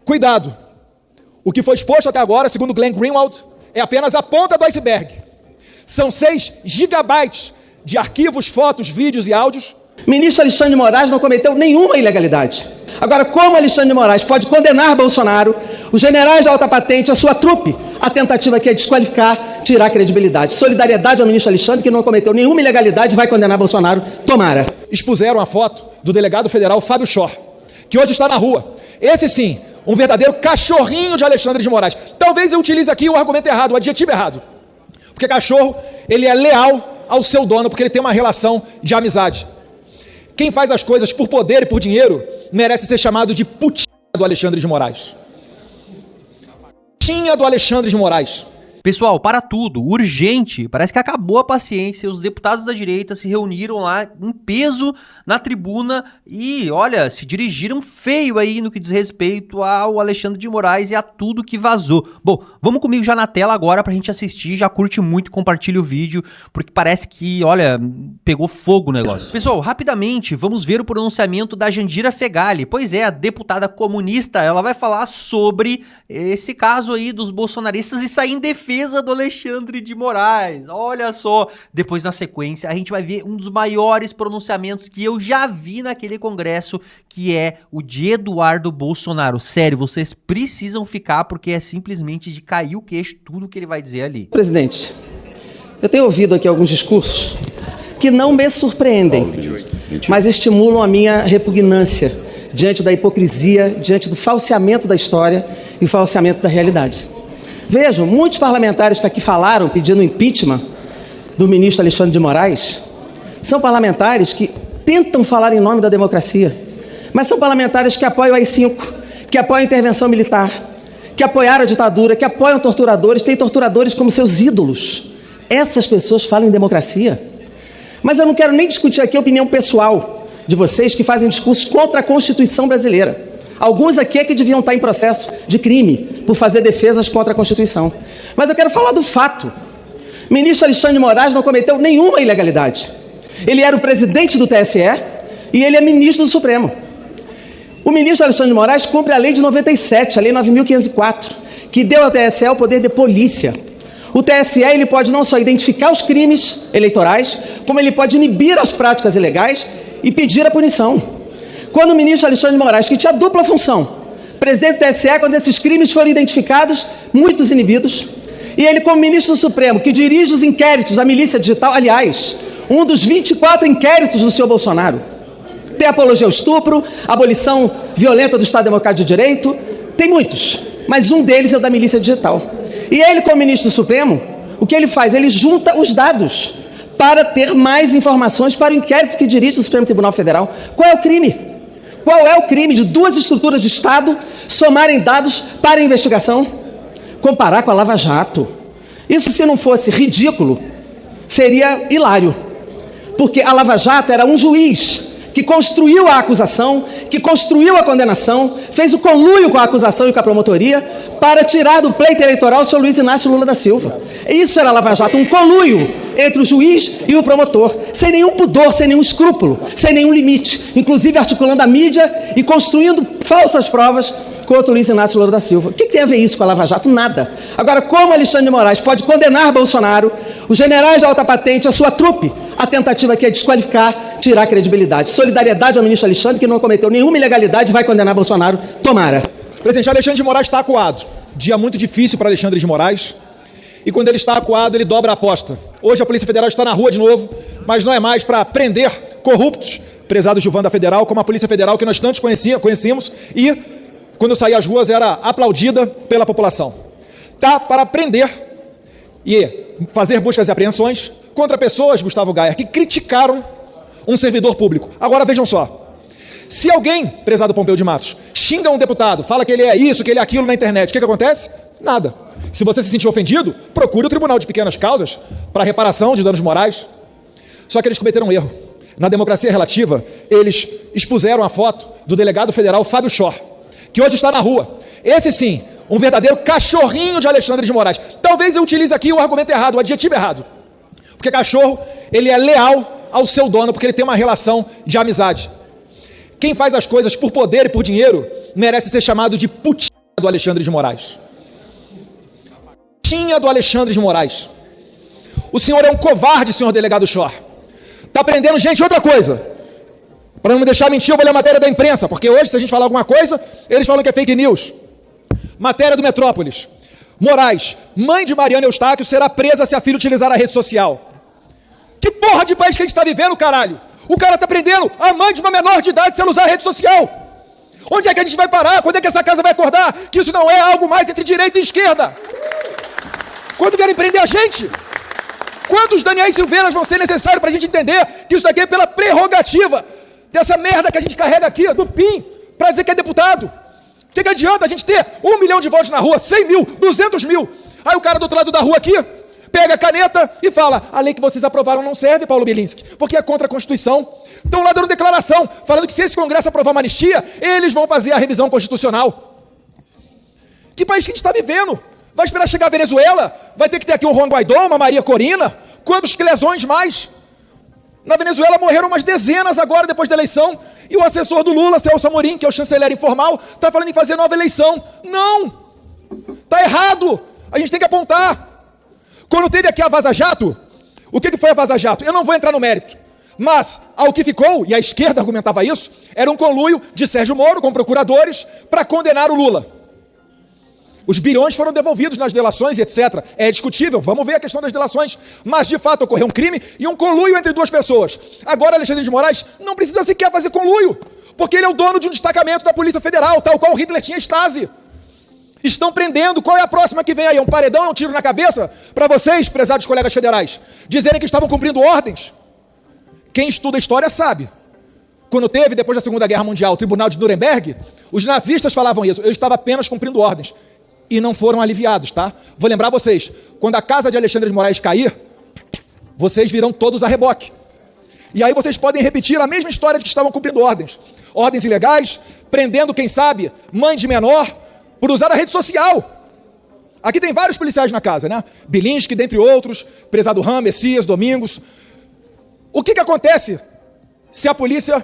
Cuidado. O que foi exposto até agora, segundo Glenn Greenwald, é apenas a ponta do iceberg. São 6 gigabytes de arquivos, fotos, vídeos e áudios. Ministro Alexandre de Moraes não cometeu nenhuma ilegalidade. Agora, como Alexandre de Moraes pode condenar Bolsonaro, os generais de alta patente, a sua trupe, a tentativa aqui é desqualificar, tirar a credibilidade. Solidariedade ao ministro Alexandre, que não cometeu nenhuma ilegalidade, vai condenar Bolsonaro, tomara. Expuseram a foto do delegado federal Fábio Schor, que hoje está na rua. Esse sim, um verdadeiro cachorrinho de Alexandre de Moraes. Talvez eu utilize aqui o argumento errado, o adjetivo errado. Porque cachorro, ele é leal ao seu dono, porque ele tem uma relação de amizade. Quem faz as coisas por poder e por dinheiro merece ser chamado de putinha do Alexandre de Moraes. Putinha do Alexandre de Moraes. Pessoal, para tudo, urgente, parece que acabou a paciência, os deputados da direita se reuniram lá em peso na tribuna e, olha, se dirigiram feio aí no que diz respeito ao Alexandre de Moraes e a tudo que vazou. Bom, vamos comigo já na tela agora pra gente assistir, já curte muito, compartilha o vídeo, porque parece que, olha, pegou fogo o negócio. Pessoal, rapidamente, vamos ver o pronunciamento da Jandira Fegali. Pois é, a deputada comunista, ela vai falar sobre esse caso aí dos bolsonaristas e sair em defesa do Alexandre de Moraes. Olha só, depois na sequência a gente vai ver um dos maiores pronunciamentos que eu já vi naquele congresso, que é o de Eduardo Bolsonaro. Sério, vocês precisam ficar porque é simplesmente de cair o queixo tudo que ele vai dizer ali. Presidente, eu tenho ouvido aqui alguns discursos que não me surpreendem, mas estimulam a minha repugnância diante da hipocrisia, diante do falseamento da história e o falseamento da realidade. Vejam, muitos parlamentares que aqui falaram pedindo impeachment do ministro Alexandre de Moraes são parlamentares que tentam falar em nome da democracia, mas são parlamentares que apoiam o AI-5, que apoiam a intervenção militar, que apoiaram a ditadura, que apoiam torturadores, têm torturadores como seus ídolos. Essas pessoas falam em democracia. Mas eu não quero nem discutir aqui a opinião pessoal de vocês que fazem discursos contra a Constituição brasileira. Alguns aqui é que deviam estar em processo de crime por fazer defesas contra a Constituição. Mas eu quero falar do fato. O ministro Alexandre de Moraes não cometeu nenhuma ilegalidade. Ele era o presidente do TSE e ele é ministro do Supremo. O ministro Alexandre de Moraes cumpre a lei de 97, a lei 9.504, que deu ao TSE o poder de polícia. O TSE ele pode não só identificar os crimes eleitorais, como ele pode inibir as práticas ilegais e pedir a punição. Quando o ministro Alexandre de Moraes, que tinha dupla função, presidente do TSE, quando esses crimes foram identificados, muitos inibidos, e ele como ministro do Supremo, que dirige os inquéritos da milícia digital, aliás, um dos 24 inquéritos do senhor Bolsonaro, tem apologia ao estupro, abolição violenta do Estado Democrático de Direito, tem muitos, mas um deles é o da milícia digital. E ele como ministro do Supremo, o que ele faz? Ele junta os dados para ter mais informações para o inquérito que dirige o Supremo Tribunal Federal. Qual é o crime? Qual é o crime de duas estruturas de Estado somarem dados para a investigação? Comparar com a Lava Jato. Isso, se não fosse ridículo, seria hilário. Porque a Lava Jato era um juiz que construiu a acusação, que construiu a condenação, fez o conluio com a acusação e com a promotoria para tirar do pleito eleitoral o senhor Luiz Inácio Lula da Silva. Isso era a Lava Jato, um conluio entre o juiz e o promotor, sem nenhum pudor, sem nenhum escrúpulo, sem nenhum limite, inclusive articulando a mídia e construindo falsas provas contra o Luiz Inácio Lula da Silva. O que tem a ver isso com a Lava Jato? Nada. Agora, como Alexandre de Moraes pode condenar Bolsonaro, os generais de alta patente, a sua trupe, a tentativa aqui é desqualificar, tirar a credibilidade. Solidariedade ao ministro Alexandre, que não cometeu nenhuma ilegalidade, vai condenar Bolsonaro, tomara. Presidente, Alexandre de Moraes está acuado. Dia muito difícil para Alexandre de Moraes. E quando ele está acuado, ele dobra a aposta. Hoje a Polícia Federal está na rua de novo, mas não é mais para prender corruptos, prezados Gilvan da Federal, como a Polícia Federal que nós tantos conhecíamos e, quando saía às ruas, era aplaudida pela população. Tá para prender e fazer buscas e apreensões contra pessoas, Gustavo Gayer, que criticaram um servidor público. Agora vejam só, se alguém, prezado Pompeu de Matos, xinga um deputado, fala que ele é isso, que ele é aquilo na internet, o que acontece? Nada. Se você se sentir ofendido, procure o Tribunal de Pequenas Causas para reparação de danos morais. Só que eles cometeram um erro. Na democracia relativa, eles expuseram a foto do delegado federal Fábio Schor, que hoje está na rua. Esse sim, um verdadeiro cachorrinho de Alexandre de Moraes. Talvez eu utilize aqui o argumento errado, o adjetivo errado. Porque cachorro, ele é leal ao seu dono, porque ele tem uma relação de amizade. Quem faz as coisas por poder e por dinheiro merece ser chamado de putinha do Alexandre de Moraes. Do Alexandre de Moraes. O senhor é um covarde, senhor delegado Chor. Tá prendendo gente. Outra coisa, para não me deixar mentir, eu vou ler a matéria da imprensa, porque hoje, se a gente falar alguma coisa, eles falam que é fake news. Matéria do Metrópolis. Moraes, mãe de Mariana Eustáquio, será presa se a filha utilizar a rede social. Que porra de país que a gente tá vivendo, caralho? O cara tá prendendo a mãe de uma menor de idade se ela usar a rede social. Onde é que a gente vai parar? Quando é que essa casa vai acordar que isso não é algo mais entre direita e esquerda? Quando vierem prender a gente? Quantos Daniel Silveiras vão ser necessários para a gente entender que isso daqui é pela prerrogativa dessa merda que a gente carrega aqui, do PIN, para dizer que é deputado? O que adianta a gente ter 1 milhão de votos na rua, 100 mil, 200 mil? Aí o cara do outro lado da rua aqui pega a caneta e fala: a lei que vocês aprovaram não serve, Paulo Bilinski, porque é contra a Constituição. Estão lá dando declaração, falando que se esse Congresso aprovar uma anistia, eles vão fazer a revisão constitucional. Que país que a gente está vivendo? Vai esperar chegar a Venezuela? Vai ter que ter aqui um Juan Guaidó, uma Maria Corina? Quantos lesões mais? Na Venezuela morreram umas dezenas agora, depois da eleição. E o assessor do Lula, Celso Amorim, que é o chanceler informal, está falando em fazer nova eleição. Não! Está errado! A gente tem que apontar. Quando teve aqui a Vaza Jato, o que foi a Vaza Jato? Eu não vou entrar no mérito. Mas, ao que ficou, e a esquerda argumentava isso, era um conluio de Sérgio Moro com procuradores para condenar o Lula. Os bilhões foram devolvidos nas delações e etc. É discutível, vamos ver a questão das delações. Mas, de fato, ocorreu um crime e um conluio entre duas pessoas. Agora, Alexandre de Moraes não precisa sequer fazer conluio, porque ele é o dono de um destacamento da Polícia Federal, tal qual o Hitler tinha Stasi. Estão prendendo. Qual é a próxima que vem aí? É um paredão, é um tiro na cabeça? Para vocês, prezados colegas federais, dizerem que estavam cumprindo ordens. Quem estuda história sabe. Quando teve, depois da Segunda Guerra Mundial, o Tribunal de Nuremberg, os nazistas falavam isso: eu estava apenas cumprindo ordens. E não foram aliviados, tá? Vou lembrar vocês, quando a casa de Alexandre de Moraes cair, vocês virão todos a reboque. E aí vocês podem repetir a mesma história de que estavam cumprindo ordens. Ordens ilegais, prendendo, quem sabe, mãe de menor, por usar a rede social. Aqui tem vários policiais na casa, né? Bilinski, dentre outros, prezado Ram, Messias, Domingos. O que acontece se a polícia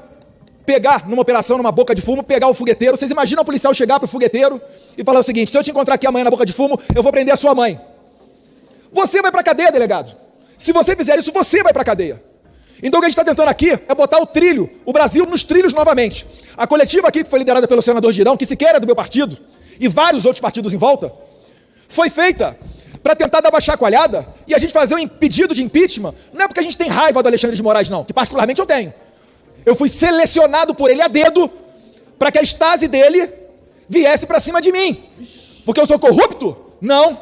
pegar, numa operação, numa boca de fumo, pegar o fogueteiro? Vocês imaginam o policial chegar pro fogueteiro e falar o seguinte: se eu te encontrar aqui amanhã na boca de fumo, eu vou prender a sua mãe. Você vai pra cadeia, delegado. Se você fizer isso, você vai pra cadeia. Então o que a gente está tentando aqui é botar o Brasil nos trilhos novamente. A coletiva aqui, que foi liderada pelo senador Girão, que sequer é do meu partido, e vários outros partidos em volta, foi feita para tentar dar uma chacoalhada e a gente fazer um pedido de impeachment. Não é porque a gente tem raiva do Alexandre de Moraes, não, que particularmente eu tenho. Eu fui selecionado por ele a dedo para que a Stasi dele viesse para cima de mim. Porque eu sou corrupto? Não.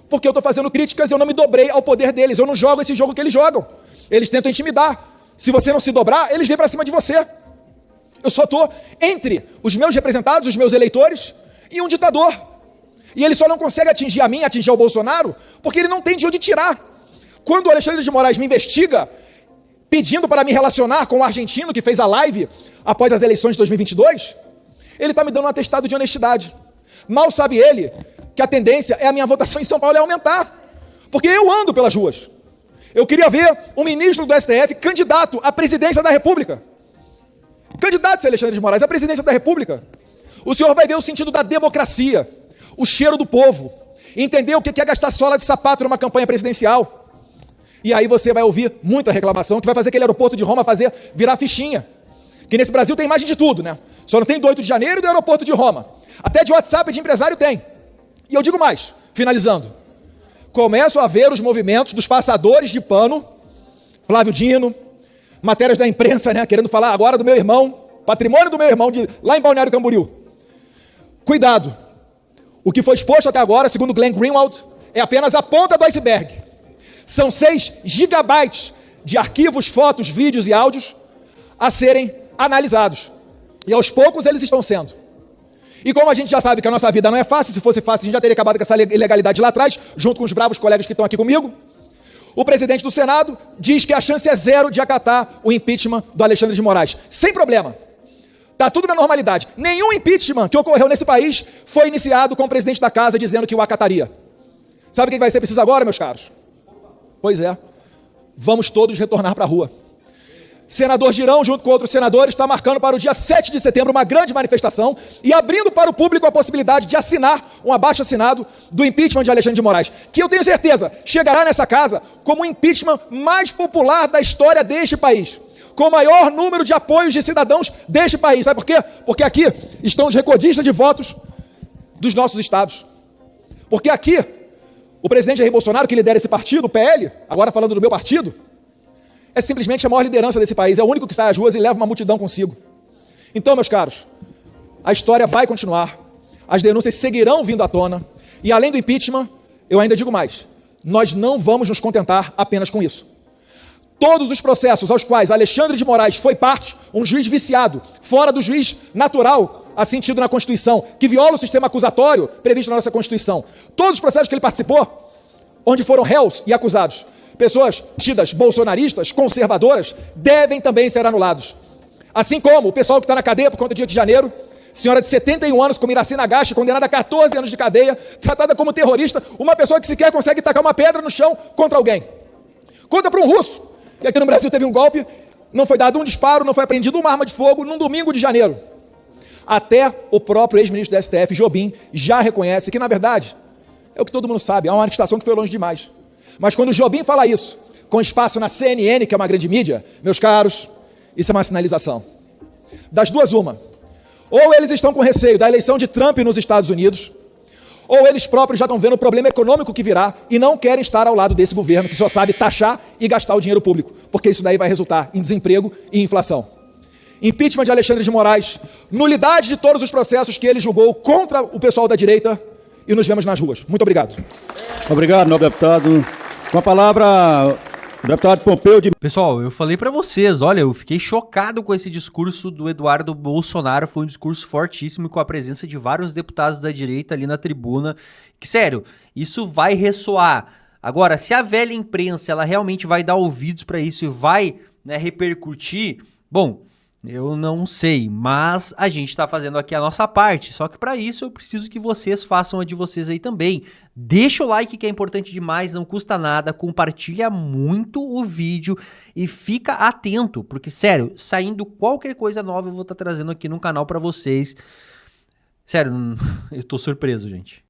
Porque eu estou fazendo críticas e eu não me dobrei ao poder deles. Eu não jogo esse jogo que eles jogam. Eles tentam intimidar. Se você não se dobrar, eles vêm para cima de você. Eu só estou entre os meus representados, os meus eleitores, e um ditador. E ele só não consegue atingir a mim, atingir o Bolsonaro, porque ele não tem de onde tirar. Quando o Alexandre de Moraes me investiga, pedindo para me relacionar com o argentino que fez a live após as eleições de 2022, ele está me dando um atestado de honestidade. Mal sabe ele que a tendência é a minha votação em São Paulo aumentar, porque eu ando pelas ruas. Eu queria ver um ministro do STF candidato à presidência da República. Candidato, Alexandre de Moraes, à presidência da República. O senhor vai ver o sentido da democracia, o cheiro do povo, entender o que é gastar sola de sapato numa campanha presidencial. E aí você vai ouvir muita reclamação que vai fazer aquele aeroporto de Roma virar fichinha. Que nesse Brasil tem imagem de tudo, né? Só não tem do 8 de janeiro e do aeroporto de Roma. Até de WhatsApp de empresário tem. E eu digo mais, finalizando. Começo a ver os movimentos dos passadores de pano, Flávio Dino, matérias da imprensa, né? Querendo falar agora do meu irmão, patrimônio do meu irmão, lá em Balneário Camboriú. Cuidado. O que foi exposto até agora, segundo Glenn Greenwald, é apenas a ponta do iceberg. São 6 gigabytes de arquivos, fotos, vídeos e áudios a serem analisados. E aos poucos eles estão sendo. E como a gente já sabe que a nossa vida não é fácil, se fosse fácil a gente já teria acabado com essa ilegalidade lá atrás, junto com os bravos colegas que estão aqui comigo, o presidente do Senado diz que a chance é 0 de acatar o impeachment do Alexandre de Moraes. Sem problema. Está tudo na normalidade. Nenhum impeachment que ocorreu nesse país foi iniciado com o presidente da casa dizendo que o acataria. Sabe o que vai ser preciso agora, meus caros? Pois é. Vamos todos retornar para a rua. senador Girão, junto com outros senadores, está marcando para o dia 7 de setembro uma grande manifestação e abrindo para o público a possibilidade de assinar um abaixo-assinado do impeachment de Alexandre de Moraes, que eu tenho certeza chegará nessa casa como o impeachment mais popular da história deste país, com o maior número de apoios de cidadãos deste país. Sabe por quê? Porque aqui estão os recordistas de votos dos nossos estados. Porque aqui, o presidente Jair Bolsonaro, que lidera esse partido, o PL, agora falando do meu partido, é simplesmente a maior liderança desse país, é o único que sai às ruas e leva uma multidão consigo. Então, meus caros, a história vai continuar, as denúncias seguirão vindo à tona, e além do impeachment, eu ainda digo mais, nós não vamos nos contentar apenas com isso. Todos os processos aos quais Alexandre de Moraes foi parte, um juiz viciado, fora do juiz natural, assim tido na Constituição, que viola o sistema acusatório previsto na nossa Constituição, todos os processos que ele participou, onde foram réus e acusados, pessoas tidas bolsonaristas, conservadoras, devem também ser anulados. Assim como o pessoal que está na cadeia por conta do dia de janeiro, senhora de 71 anos, como Iracema Nagashi, condenada a 14 anos de cadeia, tratada como terrorista, uma pessoa que sequer consegue tacar uma pedra no chão contra alguém. Conta para um russo, que aqui no Brasil teve um golpe, não foi dado um disparo, não foi apreendida uma arma de fogo num domingo de janeiro. Até o próprio ex-ministro do STF, Jobim, já reconhece que, na verdade, é o que todo mundo sabe, é uma manifestação que foi longe demais. Mas quando o Jobim fala isso, com espaço na CNN, que é uma grande mídia, meus caros, isso é uma sinalização. Das duas, uma. Ou eles estão com receio da eleição de Trump nos Estados Unidos, ou eles próprios já estão vendo o problema econômico que virá e não querem estar ao lado desse governo que só sabe taxar e gastar o dinheiro público, porque isso daí vai resultar em desemprego e inflação. Impeachment de Alexandre de Moraes, nulidade de todos os processos que ele julgou contra o pessoal da direita, e nos vemos nas ruas. Muito obrigado. Obrigado, nobre deputado. Com a palavra, o deputado Pompeu de... Pessoal, eu falei pra vocês, olha, eu fiquei chocado com esse discurso do Eduardo Bolsonaro, foi um discurso fortíssimo com a presença de vários deputados da direita ali na tribuna, que, sério, isso vai ressoar. Agora, se a velha imprensa, ela realmente vai dar ouvidos pra isso e vai, né, repercutir, bom, eu não sei, mas a gente tá fazendo aqui a nossa parte, só que para isso eu preciso que vocês façam a de vocês aí também. Deixa o like que é importante demais, não custa nada, compartilha muito o vídeo e fica atento, porque sério, saindo qualquer coisa nova eu vou estar trazendo aqui no canal para vocês. Sério, eu tô surpreso, gente.